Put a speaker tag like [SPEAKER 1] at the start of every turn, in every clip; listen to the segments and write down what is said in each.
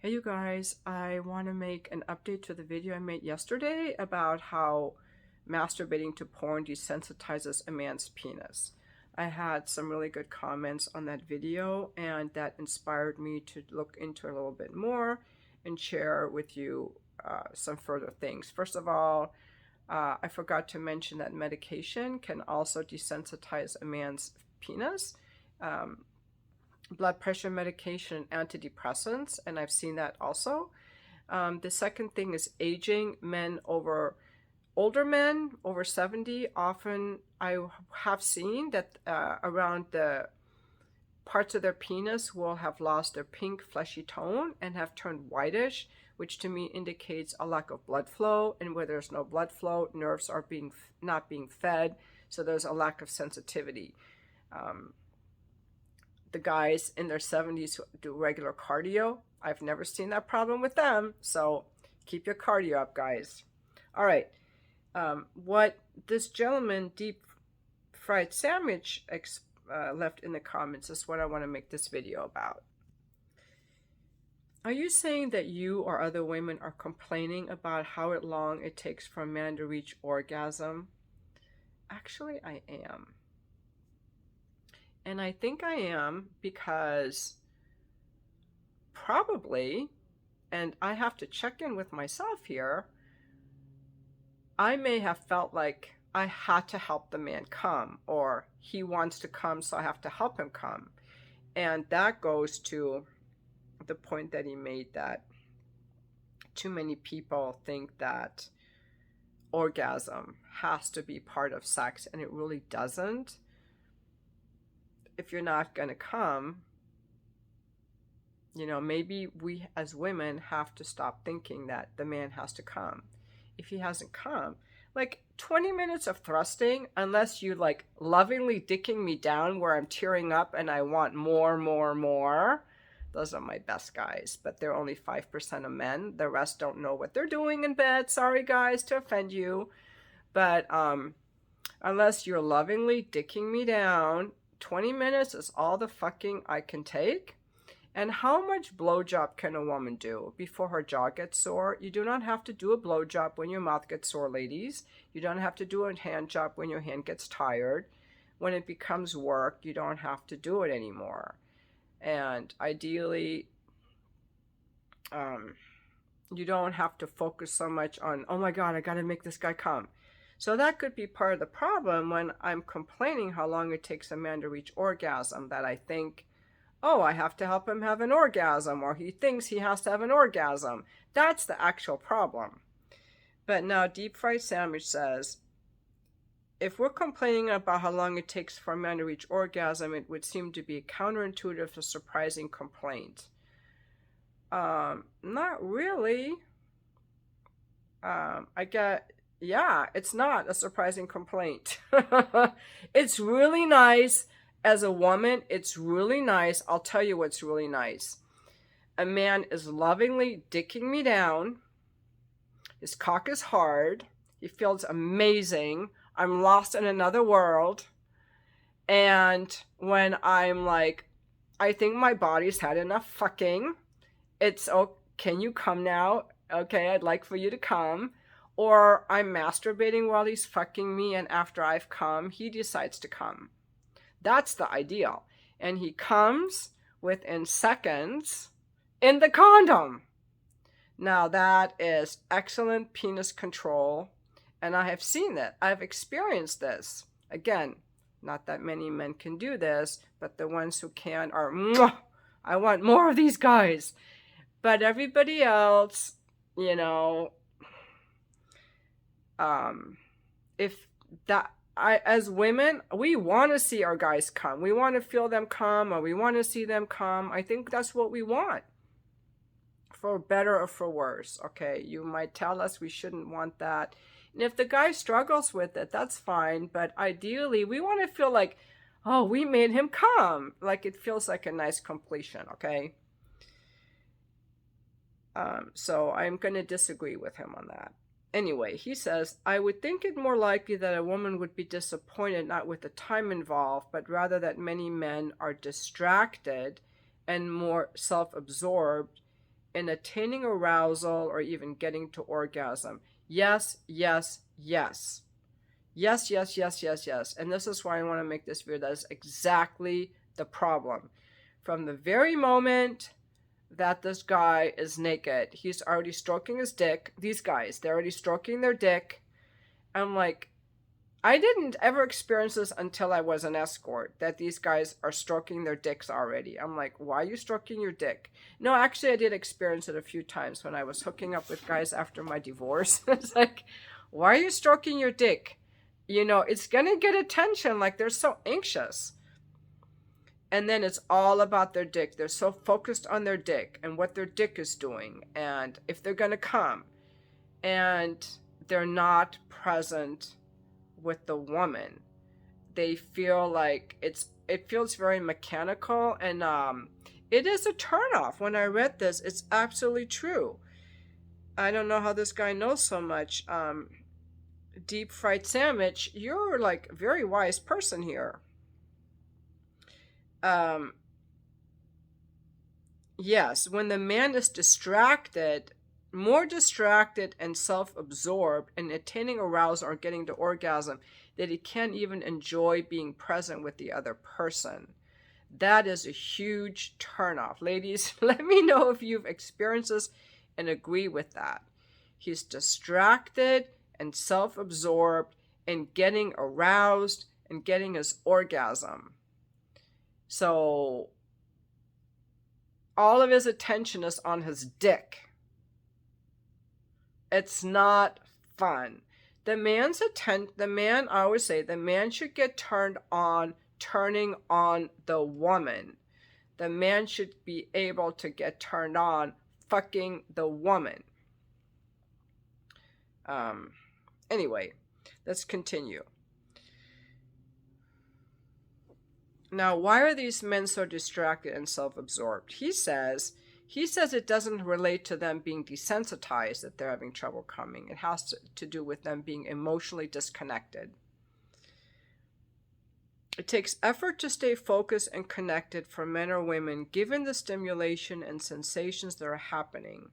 [SPEAKER 1] Hey you guys, I want to make an update to the video I made yesterday about how masturbating to porn desensitizes a man's penis. I had some really good comments on that video, and that inspired me to look into it a little bit more and share with you some further things. First of all, I forgot to mention that medication can also desensitize a man's penis. Um, Blood pressure medication, antidepressants, and I've seen that also. The second thing is aging. Older men over 70, often I have seen that around the parts of their penis will have lost their pink fleshy tone and have turned whitish, which to me indicates a lack of blood flow. And where there's no blood flow, nerves are not being fed, so there's a lack of sensitivity. Um, the guys in their 70s who do regular cardio, I've never seen that problem with them. So keep your cardio up, guys. All right. What this gentleman, Deep Fried Sandwich, left in the comments is what I want to make this video about. Are you saying that you or other women are complaining about how long it takes for a man to reach orgasm? Actually, I am. And I think I am because probably, and I have to check in with myself here, I may have felt like I had to help the man come, or he wants to come, so I have to help him come. And that goes to the point that he made, that too many people think that orgasm has to be part of sex, and it really doesn't. If you're not going to come, maybe we as women have to stop thinking that the man has to come. If he hasn't come, like 20 minutes of thrusting, unless you like lovingly dicking me down where I'm tearing up and I want more, more, more. Those are my best guys, but they're only 5% of men. The rest don't know what they're doing in bed. Sorry, guys, to offend you. But unless you're lovingly dicking me down, 20 minutes is all the fucking I can take. And how much blowjob can a woman do before her jaw gets sore? You do not have to do a blowjob when your mouth gets sore, ladies. You don't have to do a hand job when your hand gets tired. When it becomes work, you don't have to do it anymore. And ideally, you don't have to focus so much on, oh my God, I got to make this guy come. So that could be part of the problem when I'm complaining how long it takes a man to reach orgasm, that I think, oh, I have to help him have an orgasm, or he thinks he has to have an orgasm. That's the actual problem. But now Deep Fried Sandwich says, if we're complaining about how long it takes for a man to reach orgasm, it would seem to be a counterintuitive to surprising complaint. Not really. It's not a surprising complaint. It's really nice. As a woman, it's really nice. I'll tell you what's really nice. A man is lovingly dicking me down. His cock is hard. He feels amazing. I'm lost in another world. And when I'm like, I think my body's had enough fucking. It's, oh, can you come now? Okay, I'd like for you to come. Or I'm masturbating while he's fucking me, and after I've come, he decides to come. That's the ideal. And he comes within seconds in the condom. Now that is excellent penis control. And I have seen it. I've experienced this. Again, not that many men can do this, but the ones who can are, mwah, I want more of these guys. But everybody else, if that, as women, we want to see our guys come. We want to feel them come, or we want to see them come. I think that's what we want, for better or for worse. Okay, you might tell us we shouldn't want that. And if the guy struggles with it, that's fine. But ideally, we want to feel like, oh, we made him come. Like it feels like a nice completion, okay? So I'm going to disagree with him on that. Anyway, he says, I would think it more likely that a woman would be disappointed not with the time involved, but rather that many men are distracted and more self-absorbed in attaining arousal or even getting to orgasm. Yes, yes, yes. Yes, yes, yes, yes, yes. And this is why I want to make this video. That is exactly the problem. From the very moment that this guy is naked, he's already stroking his dick. These guys, they're already stroking their dick. I'm like, I didn't ever experience this until I was an escort, that these guys are stroking their dicks already. I'm like, why are you stroking your dick? No, actually, I did experience it a few times when I was hooking up with guys after my divorce. It's like, why are you stroking your dick? You know, it's going to get attention, like they're so anxious. And then it's all about their dick. They're so focused on their dick and what their dick is doing and if they're going to come. And they're not present with the woman. They feel like it feels very mechanical, and it is a turnoff. When I read this, it's absolutely true. I don't know how this guy knows so much. Deep fried sandwich, you're like a very wise person here. Yes, when the man is distracted, more distracted and self-absorbed and attaining arousal or getting to orgasm, that he can't even enjoy being present with the other person. That is a huge turnoff. Ladies, let me know if you've experienced this and agree with that. He's distracted and self-absorbed and getting aroused and getting his orgasm. So all of his attention is on his dick. It's not fun. I always say, the man should get turned on turning on the woman. The man should be able to get turned on fucking the woman. Anyway, let's continue. Now, why are these men so distracted and self-absorbed? He says it doesn't relate to them being desensitized that they're having trouble coming. It has to do with them being emotionally disconnected. It takes effort to stay focused and connected for men or women, given the stimulation and sensations that are happening.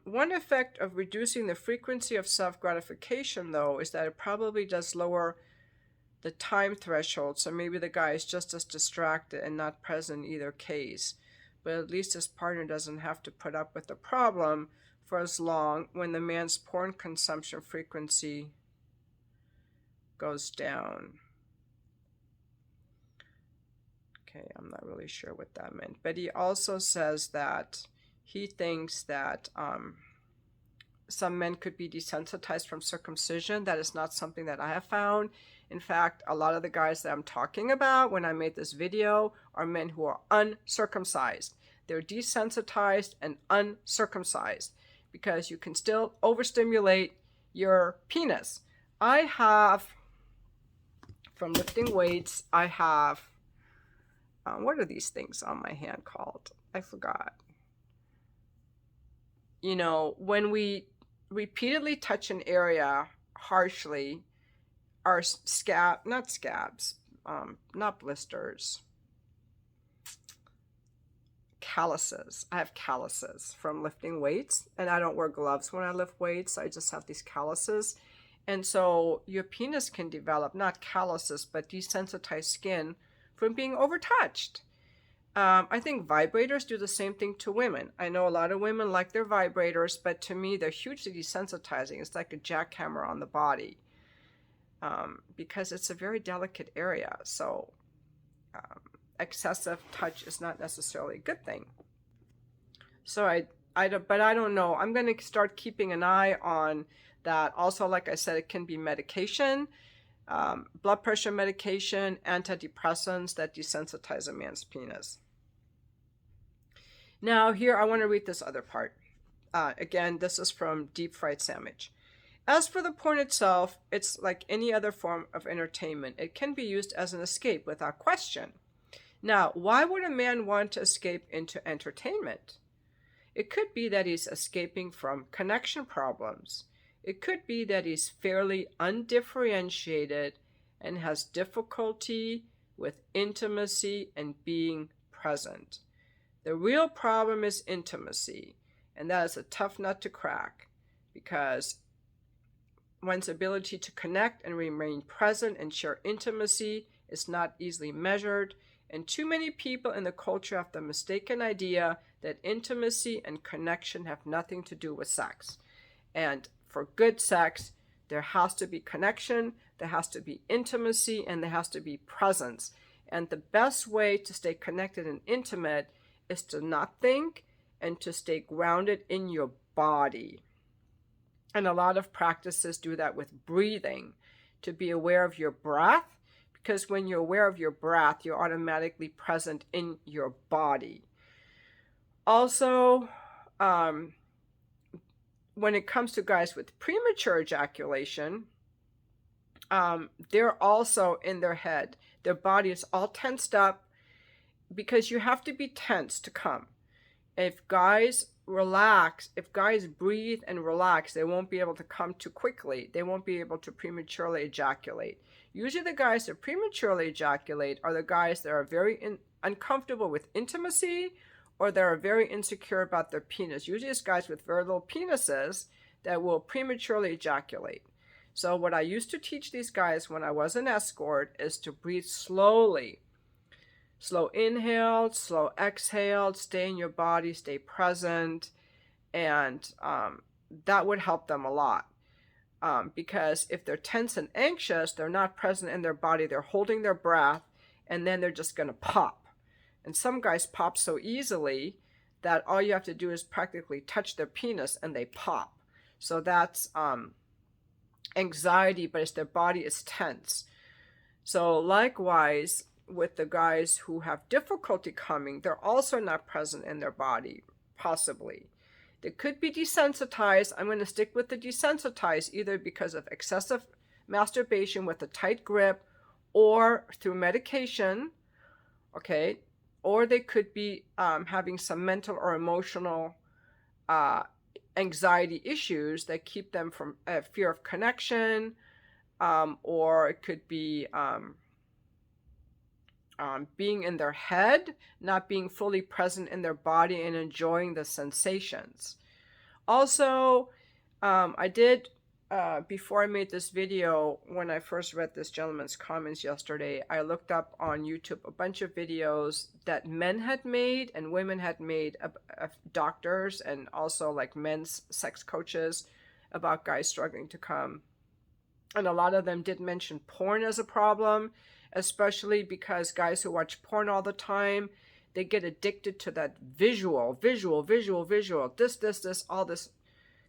[SPEAKER 1] One effect of reducing the frequency of self-gratification, though, is that it probably does lower the time threshold, so maybe the guy is just as distracted and not present in either case. But at least his partner doesn't have to put up with the problem for as long when the man's porn consumption frequency goes down. Okay, I'm not really sure what that meant. But he also says that he thinks that some men could be desensitized from circumcision. That is not something that I have found. In fact, a lot of the guys that I'm talking about when I made this video are men who are uncircumcised. They're desensitized and uncircumcised because you can still overstimulate your penis. I have, from lifting weights, I have, what are these things on my hand called? I forgot. You know, when we repeatedly touch an area harshly, our not blisters, calluses. I have calluses from lifting weights, and I don't wear gloves when I lift weights. I just have these calluses. And so your penis can develop, not calluses, but desensitized skin from being overtouched. I think vibrators do the same thing to women. I know a lot of women like their vibrators, but to me, they're hugely desensitizing. It's like a jackhammer on the body because it's a very delicate area. So excessive touch is not necessarily a good thing. So I don't know. I'm going to start keeping an eye on that. Also, like I said, it can be medication, blood pressure medication, antidepressants that desensitize a man's penis. Now here, I want to read this other part. Again, this is from Deep Fried Sandwich. As for the porn itself, it's like any other form of entertainment. It can be used as an escape without question. Now, why would a man want to escape into entertainment? It could be that he's escaping from connection problems. It could be that he's fairly undifferentiated and has difficulty with intimacy and being present. The real problem is intimacy, and that is a tough nut to crack, because one's ability to connect and remain present and share intimacy is not easily measured, and too many people in the culture have the mistaken idea that intimacy and connection have nothing to do with sex. And for good sex, there has to be connection, there has to be intimacy, and there has to be presence. And the best way to stay connected and intimate is to not think and to stay grounded in your body. And a lot of practices do that with breathing, to be aware of your breath, because when you're aware of your breath, you're automatically present in your body. Also, when it comes to guys with premature ejaculation, they're also in their head. Their body is all tensed up, because you have to be tense to come. If guys relax, if guys breathe and relax, they won't be able to come too quickly. They won't be able to prematurely ejaculate. Usually the guys that prematurely ejaculate are the guys that are very uncomfortable with intimacy, or that are very insecure about their penis. Usually it's guys with very little penises that will prematurely ejaculate. So what I used to teach these guys when I was an escort is to breathe slowly. Slow inhale, slow exhale, stay in your body, stay present, and that would help them a lot. Because if they're tense and anxious, they're not present in their body, they're holding their breath, and then they're just going to pop. And some guys pop so easily that all you have to do is practically touch their penis and they pop. So that's anxiety, but it's their body is tense. So likewise, with the guys who have difficulty coming, they're also not present in their body, possibly. They could be desensitized. I'm going to stick with the desensitized, either because of excessive masturbation with a tight grip or through medication, okay? Or they could be having some mental or emotional anxiety issues that keep them from fear of connection, or it could be being in their head, not being fully present in their body and enjoying the sensations. Also, I did, before I made this video, when I first read this gentleman's comments yesterday, I looked up on YouTube a bunch of videos that men had made and women had made, doctors and also like men's sex coaches, about guys struggling to come. And a lot of them did mention porn as a problem, especially because guys who watch porn all the time, they get addicted to that visual, this, all this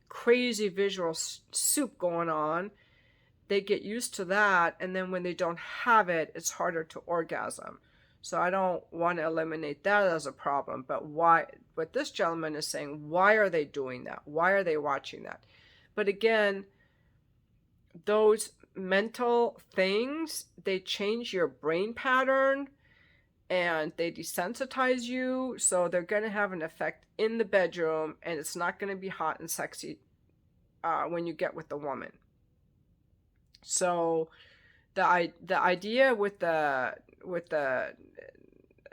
[SPEAKER 1] crazy visual soup going on. They get used to that, and then when they don't have it, it's harder to orgasm. So I don't want to eliminate that as a problem, but why? What this gentleman is saying, why are they doing that? Why are they watching that? But again, those mental things, they change your brain pattern and they desensitize you, so they're going to have an effect in the bedroom, and it's not going to be hot and sexy when you get with the woman. So the idea with the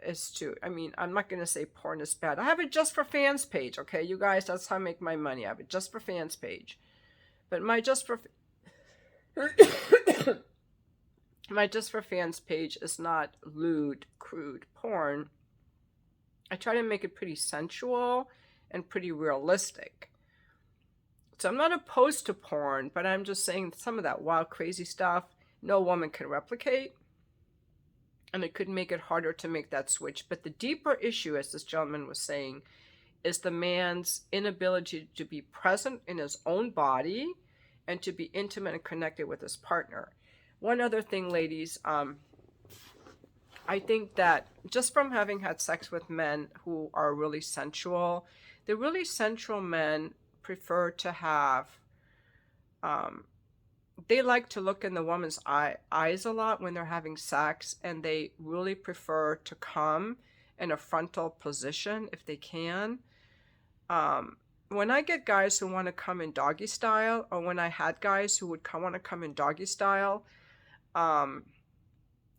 [SPEAKER 1] is to, I mean, I'm not going to say porn is bad. I have a Just for Fans page, okay, you guys, that's how I make my money. I have a Just for Fans page. But my Just for Fans page is not lewd, crude porn. I try to make it pretty sensual and pretty realistic. So I'm not opposed to porn, but I'm just saying some of that wild, crazy stuff, no woman can replicate. And it could make it harder to make that switch. But the deeper issue, as this gentleman was saying, is the man's inability to be present in his own body and to be intimate and connected with his partner. One other thing, ladies, I think that just from having had sex with men who are really sensual, the really sensual men prefer to have, they like to look in the woman's eyes a lot when they're having sex, and they really prefer to come in a frontal position if they can. when I get guys who want to come in doggy style, or when I had guys who would want to come in doggy style, um,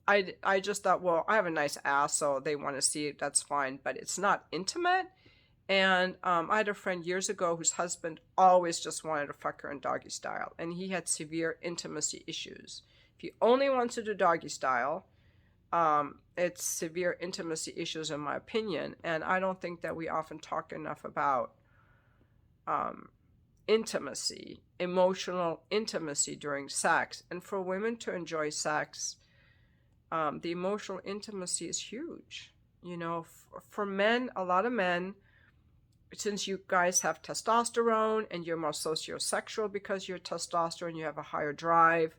[SPEAKER 1] I just thought, well, I have a nice ass, so they want to see it, that's fine, but it's not intimate. And I had a friend years ago whose husband always just wanted to fuck her in doggy style, and he had severe intimacy issues. If he only wants to do doggy style, it's severe intimacy issues, in my opinion. And I don't think that we often talk enough about um, intimacy, emotional intimacy during sex. And for women to enjoy sex, the emotional intimacy is huge. You know, for men, a lot of men, since you guys have testosterone and you're more sociosexual because you're testosterone, you have a higher drive.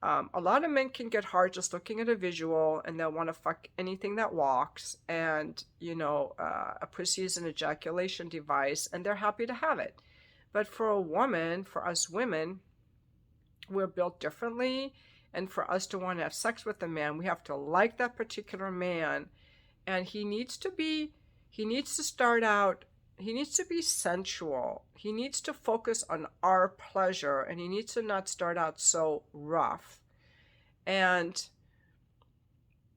[SPEAKER 1] A lot of men can get hard just looking at a visual, and they'll want to fuck anything that walks. And, you know, a pussy is an ejaculation device, and they're happy to have it. But for a woman, for us women, we're built differently. And for us to want to have sex with a man, we have to like that particular man. And he needs to start out, he needs to be sensual. He needs to focus on our pleasure, and he needs to not start out so rough. And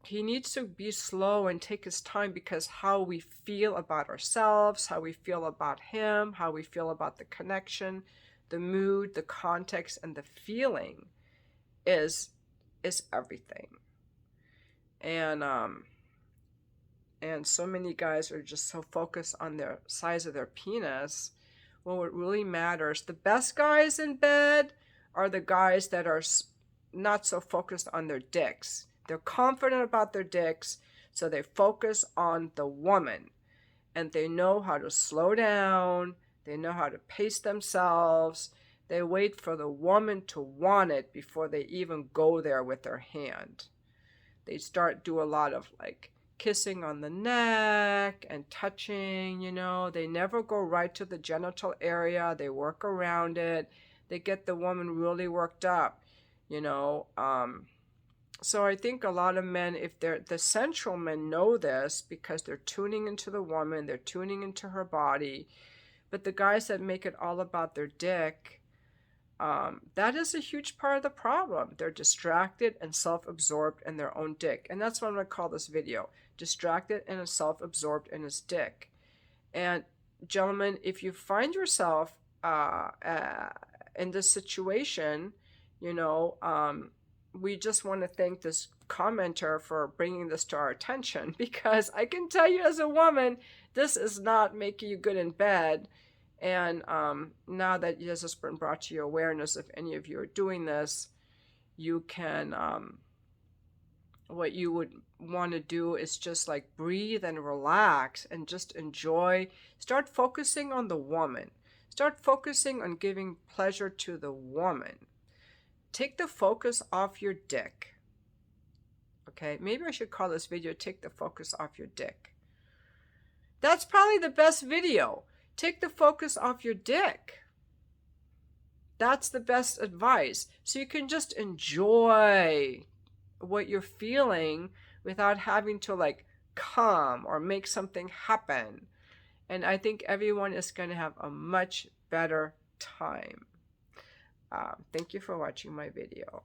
[SPEAKER 1] he needs to be slow and take his time, because how we feel about ourselves, how we feel about him, how we feel about the connection, the mood, the context, and the feeling is everything. And so many guys are just so focused on their size of their penis. Well, what really matters, the best guys in bed are the guys that are not so focused on their dicks. They're confident about their dicks, so they focus on the woman. And they know how to slow down. They know how to pace themselves. They wait for the woman to want it before they even go there with their hand. They do a lot of like kissing on the neck and touching, you know. They never go right to the genital area. They work around it. They get the woman really worked up, you know. So I think a lot of men, if they're the sensual men, know this because they're tuning into the woman, they're tuning into her body. But the guys that make it all about their dick, that is a huge part of the problem. They're distracted and self-absorbed in their own dick. And that's what I'm going to call this video. Distracted and self-absorbed in his dick. And gentlemen, if you find yourself in this situation, you know, we just want to thank this commenter for bringing this to our attention, because I can tell you as a woman, this is not making you good in bed. And now that this has been brought to your awareness, if any of you are doing this, you can, what you would want to do is just like breathe and relax and just enjoy. Start focusing on the woman. Start focusing on giving pleasure to the woman. Take the focus off your dick. Okay, maybe I should call this video, Take the Focus Off Your Dick. That's probably the best video. Take the focus off your dick. That's the best advice. So you can just enjoy what you're feeling without having to like come or make something happen. And I think everyone is going to have a much better time. Thank you for watching my video.